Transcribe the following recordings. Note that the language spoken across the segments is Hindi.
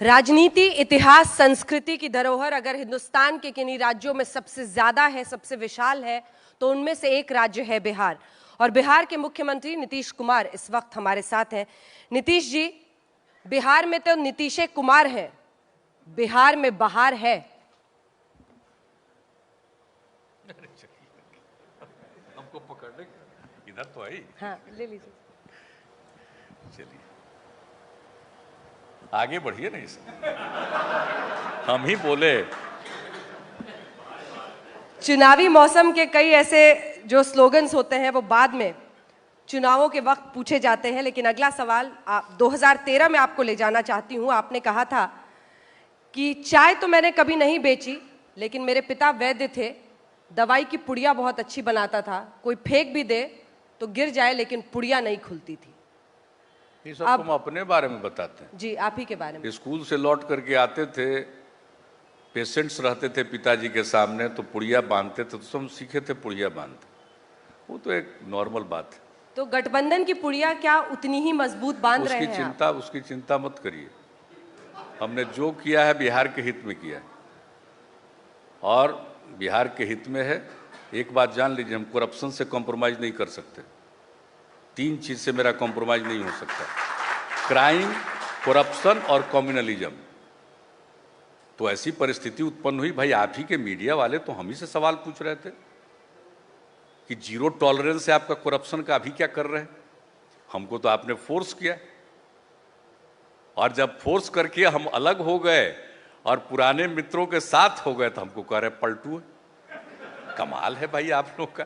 राजनीति, इतिहास, संस्कृति की धरोहर अगर हिंदुस्तान के किन्हीं राज्यों में सबसे ज्यादा है, सबसे विशाल है, तो उनमें से एक राज्य है बिहार। और बिहार के मुख्यमंत्री नीतीश कुमार इस वक्त हमारे साथ हैं। नीतीश जी, बिहार में तो नीतीश कुमार है, बिहार में बहार है। हमको पकड़ने इधर तो आई। हाँ, ले लीजिए। चलिए आगे बढ़िए नहीं सर, हम ही बोले। चुनावी मौसम के कई ऐसे जो स्लोगन्स होते हैं वो बाद में चुनावों के वक्त पूछे जाते हैं, लेकिन अगला सवाल 2013 में आपको ले जाना चाहती हूं। आपने कहा था कि चाय तो मैंने कभी नहीं बेची, लेकिन मेरे पिता वैद्य थे, दवाई की पुड़िया बहुत अच्छी बनाता था, कोई फेंक भी दे तो गिर जाए लेकिन पुड़िया नहीं खुलती थी। ये सब तुम अपने बारे में बताते हैं। जी, आप ही के बारे में। स्कूल से लौट करके आते थे, पेशेंट्स रहते थे पिताजी के सामने, तो पुड़िया बांधते थे, तो हम सीखे थे पुड़िया बांधते। वो तो एक नॉर्मल बात है। तो गठबंधन की पुड़िया क्या उतनी ही मजबूत बांध रहे हैं आप? उसकी चिंता मत करिए। हमने जो किया है बिहार के हित में किया है, और बिहार के हित में है। एक बात जान लीजिए, हम करप्शन से कॉम्प्रोमाइज नहीं कर सकते। 3 चीज से मेरा कॉम्प्रोमाइज नहीं हो सकता: क्राइम, करप्शन और कम्युनलिज्म। तो ऐसी परिस्थिति उत्पन्न हुई, भाई आप ही के मीडिया वाले तो हम ही से सवाल पूछ रहे थे कि जीरो टॉलरेंस है आपका करप्शन का, अभी क्या कर रहे हैं। हमको तो आपने फोर्स किया, और जब फोर्स करके हम अलग हो गए और पुराने मित्रों के साथ हो गए तो हमको कह रहे पलटू है। कमाल है भाई आप लोग का।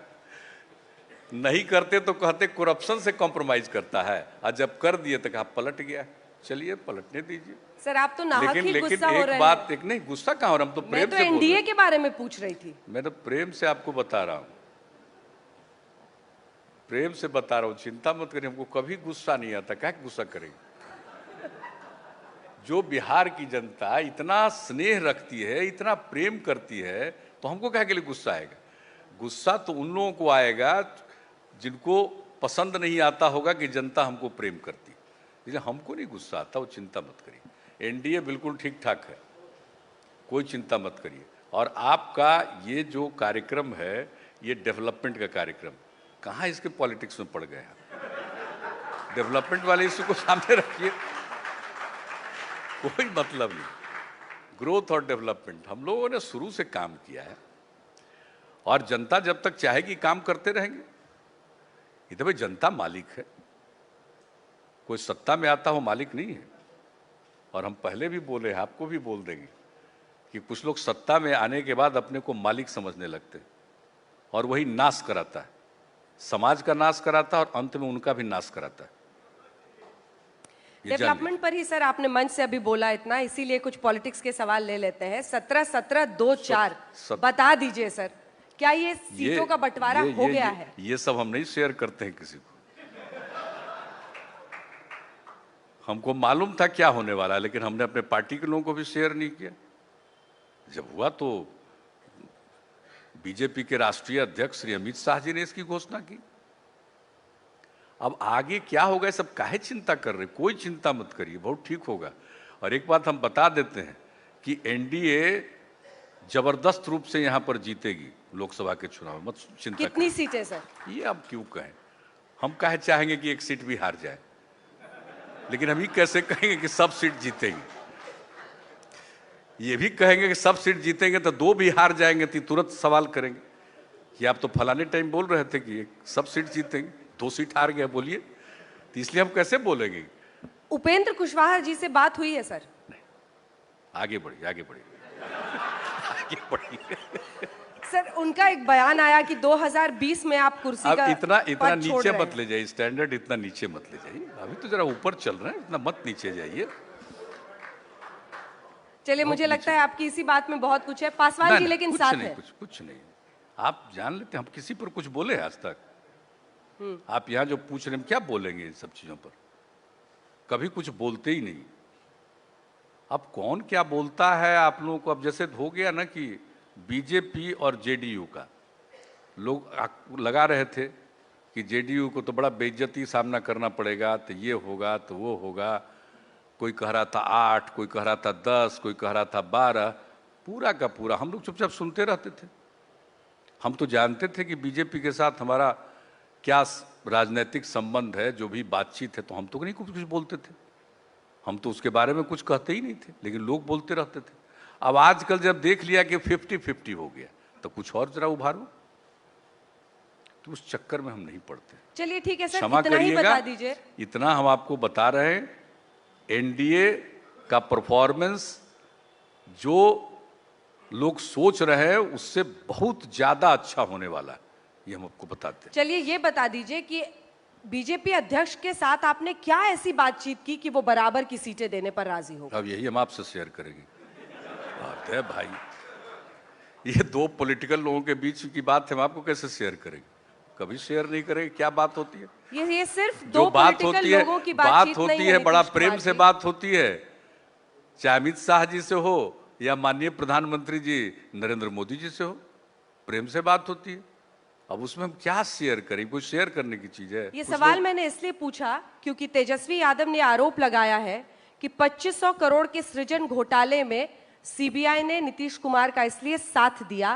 नहीं करते तो कहते करप्शन से कॉम्प्रोमाइज करता है, और जब कर दिए तो कहा पलट गया। चलिए पलटने दीजिए। सर, आप तो नाहक ही गुस्सा हो रहे हैं। लेकिन एक बात, एक नहीं गुस्सा कहाँ हो रहा, हम तो प्रेम से बोल रहे हैं। मैं तो एनडीए के बारे में पूछ रही थी। मैं तो प्रेम से आपको बता रहा हूं, प्रेम से बता रहा हूं, चिंता मत करिए। हमको कभी गुस्सा नहीं आता, क्या गुस्सा करेंगे। जो बिहार की जनता इतना स्नेह रखती है, इतना प्रेम करती है, तो हमको क्या के लिए गुस्सा आएगा। गुस्सा तो उन लोगों को आएगा जिनको पसंद नहीं आता होगा कि जनता हमको प्रेम करती। इसलिए हमको नहीं गुस्सा आता, वो चिंता मत करिए। एनडीए बिल्कुल ठीक ठाक है, कोई चिंता मत करिए। और आपका ये जो कार्यक्रम है, ये डेवलपमेंट का कार्यक्रम, कहाँ इसके पॉलिटिक्स में पड़ गए हैं। डेवलपमेंट वाले इशू को सामने रखिए, कोई मतलब नहीं। ग्रोथ और डेवलपमेंट हम लोगों ने शुरू से काम किया है, और जनता जब तक चाहेगी काम करते रहेंगे। इधर भाई जनता मालिक है, कोई सत्ता में आता हो मालिक नहीं है। और हम पहले भी बोले, आपको भी बोल देंगे कि कुछ लोग सत्ता में आने के बाद अपने को मालिक समझने लगते हैं, और वही नाश कराता है, समाज का नाश कराता है, और अंत में उनका भी नाश कराता है। डेवलपमेंट पर ही सर आपने मंच से अभी बोला इतना, इसीलिए कुछ पॉलिटिक्स के सवाल ले लेते हैं। 17-17-2-4 बता दीजिए सर, क्या ये सीटों का बंटवारा हो गया है? ये सब हम नहीं शेयर करते हैं किसी को। हमको मालूम था क्या होने वाला है, लेकिन हमने अपने पार्टी के लोगों को भी शेयर नहीं किया। जब हुआ तो बीजेपी के राष्ट्रीय अध्यक्ष श्री अमित शाह जी ने इसकी घोषणा की। अब आगे क्या होगा सब काहे चिंता कर रहे, कोई चिंता मत करिए, बहुत ठीक होगा। और एक बात हम बता देते हैं कि एनडीए जबरदस्त रूप से यहां पर जीतेगी लोकसभा के चुनाव में, मत चिंता। कितनी सीटें सर? ये आप क्यों कहें, हम काहे चाहेंगे कि एक सीट भी हार जाए, लेकिन हम ही कैसे कहेंगे कि सब सीट जीतेंगे। ये भी कहेंगे कि सब सीट जीतेंगे तो 2 भी हार जाएंगे तो तुरंत सवाल करेंगे कि आप तो फलाने टाइम बोल रहे थे कि सब सीट जीतेंगे, 2 सीट हार गए, बोलिए। तो इसलिए हम कैसे बोलेंगे। उपेंद्र कुशवाहा जी से बात हुई है सर? आगे बढ़िए, आगे बढ़िए, आगे बढ़िए। सर, उनका एक बयान आया कि 2020 में आप कुर्सी का इतना नीचे मत ले जाइए, स्टैंडर्ड इतना नीचे मत ले जाइए। अभी तो जरा ऊपर चल रहे हैं, इतना मत नीचे जाइए। चलिए, मुझे लगता है आपकी इसी बात में बहुत कुछ है। पासवान जी लेकिन साथ है। कुछ नहीं, आप जान लेते हैं हम किसी पर कुछ बोले आज तक। आप यहाँ जो पूछ रहे हैं क्या बोलेंगे इन सब चीजों पर, कभी कुछ बोलते ही नहीं। अब कौन क्या बोलता है आप लोगों को, अब जैसे हो गया ना कि बीजेपी और जेडीयू का लोग लगा रहे थे कि जेडीयू को तो बड़ा बेइज्जती सामना करना पड़ेगा, तो ये होगा तो वो होगा। कोई कह रहा था 8, कोई कह रहा था 10, कोई कह रहा था 12, पूरा का पूरा हम लोग चुपचाप सुनते रहते थे। हम तो जानते थे कि बीजेपी के साथ हमारा क्या राजनीतिक संबंध है, जो भी बातचीत है, तो हम तो नहीं कुछ बोलते थे, हम तो उसके बारे में कुछ कहते ही नहीं थे, लेकिन लोग बोलते रहते थे। अब आजकल जब देख लिया कि 50-50 हो गया, तो कुछ और जरा उभारो, तो उस चक्कर में हम नहीं पड़ते। चलिए ठीक है सर, क्षमा इतना ही करिएगा, बता दीजिए। इतना हम आपको बता रहे हैं, एनडीए का परफॉर्मेंस जो लोग सोच रहे हैं उससे बहुत ज्यादा अच्छा होने वाला है, ये हम आपको बताते हैं। चलिए ये बता दीजिए कि बीजेपी अध्यक्ष के साथ आपने क्या ऐसी बातचीत की कि वो बराबर की सीटें देने पर राजी हो? अब यही हम आपसे शेयर करेंगे। बात है भाई, ये दो पॉलिटिकल लोगों के बीच की बात है, हम आपको कैसे शेयर करेंगे? कभी शेयर नहीं करेंगे। क्या बात होती है? ये सिर्फ जो दो बात पॉलिटिकल होती है, लोगों की बात बातचीत होती नहीं है, बड़ा नीतीश प्रेम कुमार से जी। बात होती है, चाहे अमित शाह जी से हो या माननीय प्रधानमंत्री जी नरेंद्र मोदी जी से हो, प्रेम से बात होती है। अब उसमें हम क्या शेयर करें? कोई शेयर करने की चीज है? ये कुछ सवाल लोग- मैंने इसलिए पूछा क्योंकि तेजस्वी यादव ने आरोप लगाया है कि 2500 करोड़ के सृजन घोटाले में सीबीआई ने नीतीश कुमार का इसलिए साथ दिया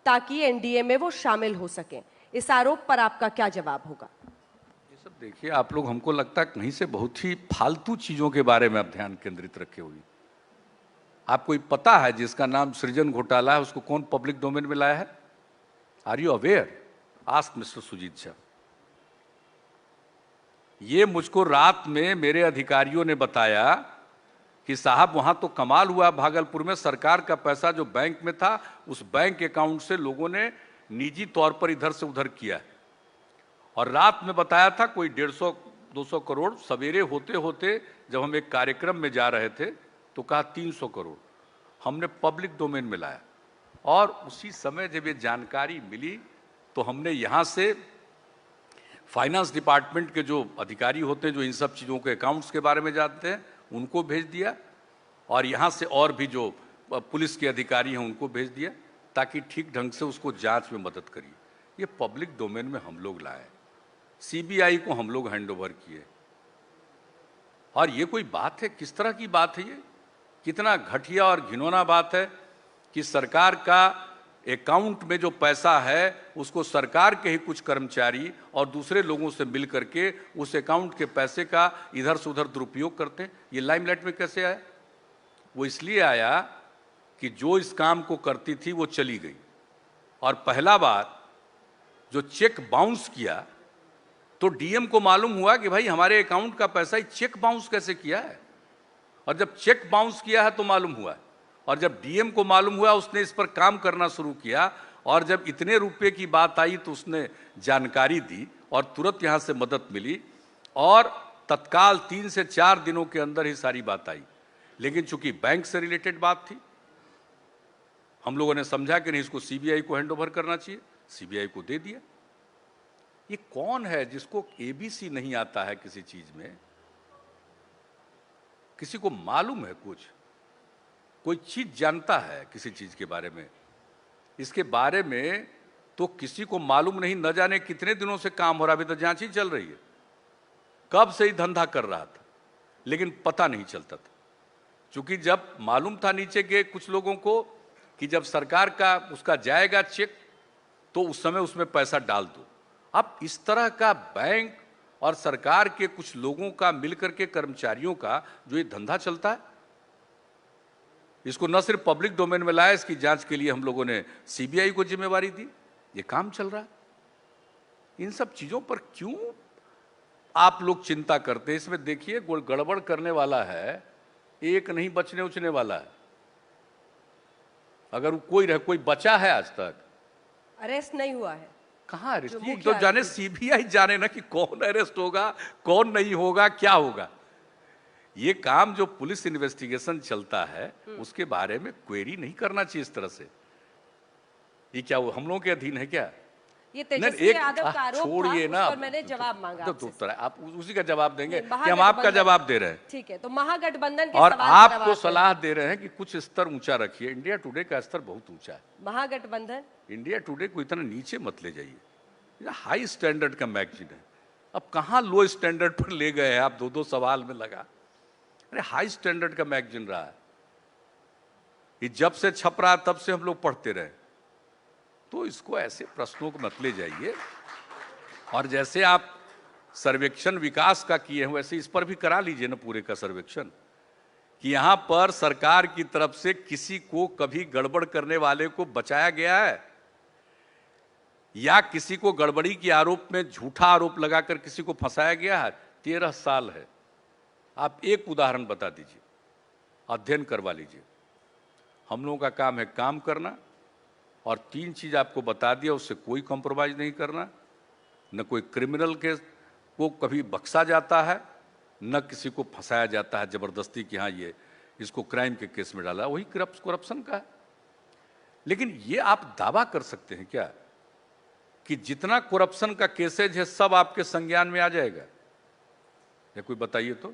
ताकि एनडीए में वो शामिल हो सके। इस आरोप पर आपका क्या जवाब होगा? ये सब देखिए, आप लोग, हमको लगता है कहीं से बहुत ही फालतू चीजों के बारे में आप ध्यान केंद्रित रखे हुए। आपको पता है जिसका नाम सृजन घोटाला है उसको कौन पब्लिक डोमेन में लाया है? Are you aware? Ask mister Sujit Jha. ये मुझको रात में मेरे अधिकारियों ने बताया कि साहब वहां तो कमाल हुआ, भागलपुर में सरकार का पैसा जो बैंक में था उस बैंक अकाउंट से लोगों ने निजी तौर पर इधर से उधर किया। और रात में बताया था कोई 150-200 करोड़। सवेरे होते होते जब हम एक कार्यक्रम में जा रहे थे तो कहा 300 करोड़। हमने पब्लिक डोमेन में लाया और उसी समय जब ये जानकारी मिली तो हमने यहाँ से फाइनेंस डिपार्टमेंट के जो अधिकारी होते हैं जो इन सब चीज़ों के अकाउंट्स के बारे में जानते हैं उनको भेज दिया, और यहाँ से और भी जो पुलिस के अधिकारी हैं उनको भेज दिया ताकि ठीक ढंग से उसको जांच में मदद करिए। ये पब्लिक डोमेन में हम लोग लाए, सीबीआई को हम लोग हैंड ओवर किए। और ये कोई बात है? किस तरह की बात है ये? कितना घटिया और घिनौना बात है कि सरकार का अकाउंट में जो पैसा है उसको सरकार के ही कुछ कर्मचारी और दूसरे लोगों से मिल करके उस अकाउंट के पैसे का इधर से उधर दुरुपयोग करते हैं। ये लाइमलाइट में कैसे आया? वो इसलिए आया कि जो इस काम को करती थी वो चली गई, और पहला बार जो चेक बाउंस किया तो डीएम को मालूम हुआ कि भाई हमारे अकाउंट का पैसा ही चेक बाउंस कैसे किया है। और जब चेक बाउंस किया है तो मालूम हुआ, और जब डीएम को मालूम हुआ उसने इस पर काम करना शुरू किया, और जब इतने रुपए की बात आई तो उसने जानकारी दी और तुरंत यहां से मदद मिली, और तत्काल 3 से 4 दिनों के अंदर ही सारी बात आई। लेकिन चूंकि बैंक से रिलेटेड बात थी, हम लोगों ने समझा कि नहीं इसको सीबीआई को हैंड ओवर करना चाहिए, सीबीआई को दे दिया। ये कौन है जिसको एबीसी नहीं आता है किसी चीज में? किसी को मालूम है कुछ? कोई चीज जानता है किसी चीज के बारे में? इसके बारे में तो किसी को मालूम नहीं, न जाने कितने दिनों से काम हो रहा है, अभी तो जांच ही चल रही है। कब से ही धंधा कर रहा था लेकिन पता नहीं चलता था, क्योंकि जब मालूम था नीचे के कुछ लोगों को कि जब सरकार का उसका जाएगा चेक तो उस समय उसमें पैसा डाल दो। अब इस तरह का बैंक और सरकार के कुछ लोगों का मिलकर के कर्मचारियों का जो ये धंधा चलता है, इसको न सिर्फ पब्लिक डोमेन में लाया, इसकी जांच के लिए हम लोगों ने सीबीआई को जिम्मेवारी दी। ये काम चल रहा है। इन सब चीजों पर क्यों आप लोग चिंता करते हैं? इसमें देखिए गड़बड़ करने वाला है, एक नहीं बचने उचने वाला है। अगर कोई बचा है आज तक? अरेस्ट नहीं हुआ है। कहाँ अरेस्ट? ये तो जाने सीबीआई जाने ना कि कौन अरेस्ट होगा कौन नहीं होगा, क्या होगा। ये काम जो पुलिस इन्वेस्टिगेशन चलता है उसके बारे में क्वेरी नहीं करना चाहिए इस तरह से। ये क्या वो हम लोगों के अधीन है क्या? ये तेजस्वी यादव का आरोप छोड़िए था, ना, उस पर मैंने जवाब मांगा आपसे। तो आप उसी का जवाब देंगे कि हम आपका जवाब दे रहे हैं? ठीक है, तो महागठबंधन के और सवाल पर आपको सलाह दे रहे हैं कि कुछ स्तर ऊंचा रखिए। इंडिया टुडे का स्तर बहुत ऊंचा है। महागठबंधन इंडिया टुडे को इतना नीचे मत ले जाइए। हाई स्टैंडर्ड का मैगजीन है। अब कहाँ लो स्टैंडर्ड पर ले गए हैं आप? 2-2 सवाल में लगा। अरे हाई स्टैंडर्ड का मैगजीन रहा है, ये जब से छप रहा तब से हम लोग पढ़ते रहे। तो इसको ऐसे प्रश्नों को मत ले जाइए। और जैसे आप सर्वेक्षण विकास का किए हैं वैसे इस पर भी करा लीजिए ना पूरे का सर्वेक्षण, कि यहां पर सरकार की तरफ से किसी को कभी गड़बड़ करने वाले को बचाया गया है या किसी को गड़बड़ी के आरोप में झूठा आरोप लगाकर किसी को फंसाया गया है। 13 साल है, आप एक उदाहरण बता दीजिए, अध्ययन करवा लीजिए। हम लोगों का काम है काम करना, और 3 चीज आपको बता दिया, उससे कोई कॉम्प्रोमाइज नहीं करना। न कोई क्रिमिनल केस को कभी बख्शा जाता है, न किसी को फंसाया जाता है जबरदस्ती कि हाँ ये इसको क्राइम के केस में डाला, वही करप्शन का है। लेकिन ये आप दावा कर सकते हैं क्या कि जितना करप्शन का केसेज है सब आपके संज्ञान में आ जाएगा? या कोई बताइए तो।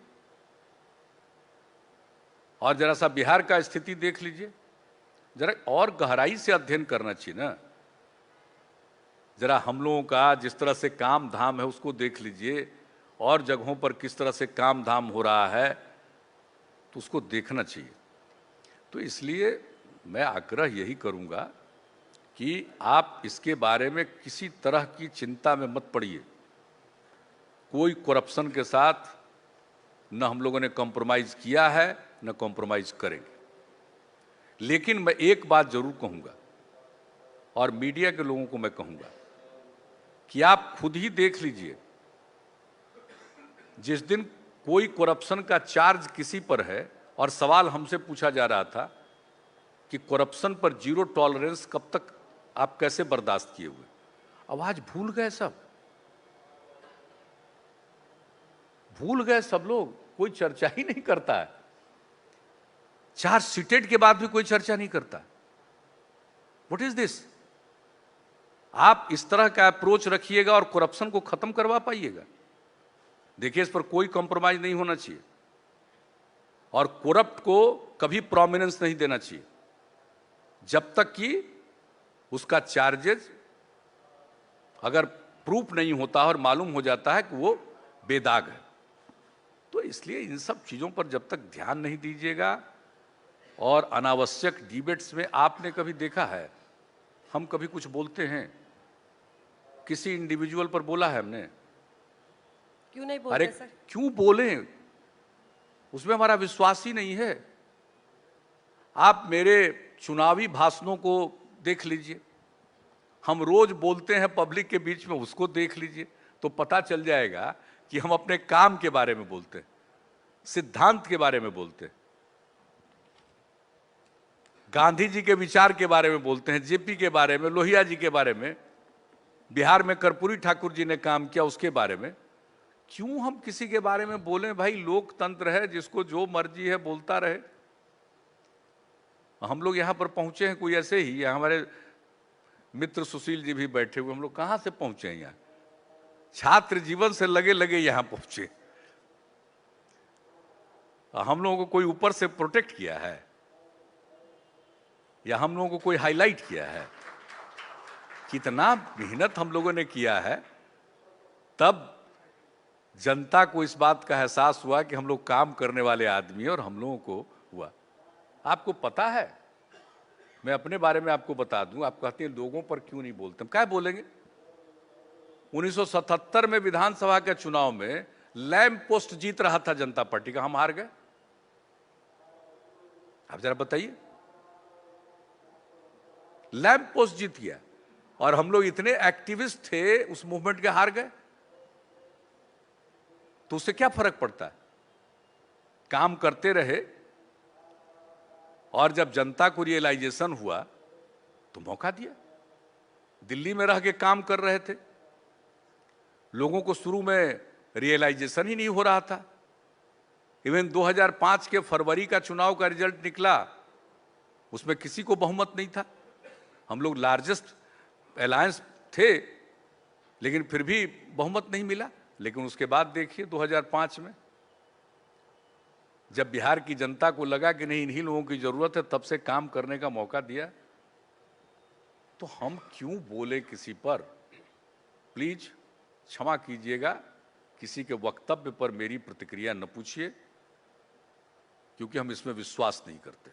और जरा सा बिहार का स्थिति देख लीजिए, जरा और गहराई से अध्ययन करना चाहिए ना। जरा हम लोगों का जिस तरह से काम धाम है उसको देख लीजिए, और जगहों पर किस तरह से काम धाम हो रहा है तो उसको देखना चाहिए। तो इसलिए मैं आग्रह यही करूंगा कि आप इसके बारे में किसी तरह की चिंता में मत पड़िए। कोई करप्शन के साथ न हम लोगों ने कॉम्प्रोमाइज किया है न कॉम्प्रोमाइज करेंगे। लेकिन मैं एक बात जरूर कहूंगा, और मीडिया के लोगों को मैं कहूंगा कि आप खुद ही देख लीजिए, जिस दिन कोई करप्शन का चार्ज किसी पर है और सवाल हमसे पूछा जा रहा था कि करप्शन पर 0 टॉलरेंस कब तक आप कैसे बर्दाश्त किए हुए, अब आज भूल गए सब, भूल गए सब लोग, कोई चर्चा ही नहीं करता है। चार्जशीटेड के बाद भी कोई चर्चा नहीं करता। What is this? आप इस तरह का अप्रोच रखिएगा और करप्शन को खत्म करवा पाइएगा। देखिए, इस पर कोई कॉम्प्रोमाइज नहीं होना चाहिए, और करप्ट को कभी प्रोमिनेंस नहीं देना चाहिए जब तक कि उसका चार्जेस अगर प्रूफ नहीं होता और मालूम हो जाता है कि वो बेदाग है। तो इसलिए इन सब चीजों पर जब तक ध्यान नहीं दीजिएगा, और अनावश्यक डिबेट्स में आपने कभी देखा है हम कभी कुछ बोलते हैं, किसी इंडिविजुअल पर बोला है हमने? क्यों नहीं बोलते अरे सर? क्यों बोले? उसमें हमारा विश्वास ही नहीं है। आप मेरे चुनावी भाषणों को देख लीजिए, हम रोज बोलते हैं पब्लिक के बीच में, उसको देख लीजिए तो पता चल जाएगा कि हम अपने काम के बारे में बोलते हैं, सिद्धांत के बारे में बोलते हैं, गांधी जी के विचार के बारे में बोलते हैं, जेपी के बारे में, लोहिया जी के बारे में, बिहार में कर्पूरी ठाकुर जी ने काम किया उसके बारे में। क्यों हम किसी के बारे में बोलें? भाई लोकतंत्र है, जिसको जो मर्जी है बोलता रहे। हम लोग यहां पर पहुंचे हैं कोई ऐसे ही, यहाँ हमारे मित्र सुशील जी भी बैठे हुए, हम लोग कहां से पहुंचे हैं? यहाँ छात्र जीवन से लगे लगे यहां पहुंचे। हम लोगों को कोई ऊपर से प्रोटेक्ट किया है या हम लोगों को कोई हाईलाइट किया है? कितना मेहनत हम लोगों ने किया है, तब जनता को इस बात का एहसास हुआ कि हम लोग काम करने वाले आदमी हैं, और हम लोगों को हुआ। आपको पता है, मैं अपने बारे में आपको बता दूं, आप कहते हैं लोगों पर क्यों नहीं बोलते, हम क्या बोलेंगे? 1977 में विधानसभा के चुनाव में लैंप पोस्ट जीत रहा था जनता पार्टी का, हम हार गए। आप जरा बताइए, लैंप पोस्ट जीत गया और हम लोग इतने एक्टिविस्ट थे उस मूवमेंट के, हार गए। तो उससे क्या फर्क पड़ता है? काम करते रहे, और जब जनता को रियलाइजेशन हुआ तो मौका दिया। दिल्ली में रह के काम कर रहे थे, लोगों को शुरू में रियलाइजेशन ही नहीं हो रहा था। इवन 2005 के फरवरी का चुनाव का रिजल्ट निकला, उसमें किसी को बहुमत नहीं था। हम लोग लार्जेस्ट अलायंस थे, लेकिन फिर भी बहुमत नहीं मिला। लेकिन उसके बाद देखिए 2005 में जब बिहार की जनता को लगा कि नहीं इन्हीं लोगों की जरूरत है, तब से काम करने का मौका दिया। तो हम क्यों बोले किसी पर? प्लीज क्षमा कीजिएगा, किसी के वक्तव्य पर मेरी प्रतिक्रिया न पूछिए। क्योंकि हम इसमें विश्वास नहीं करते।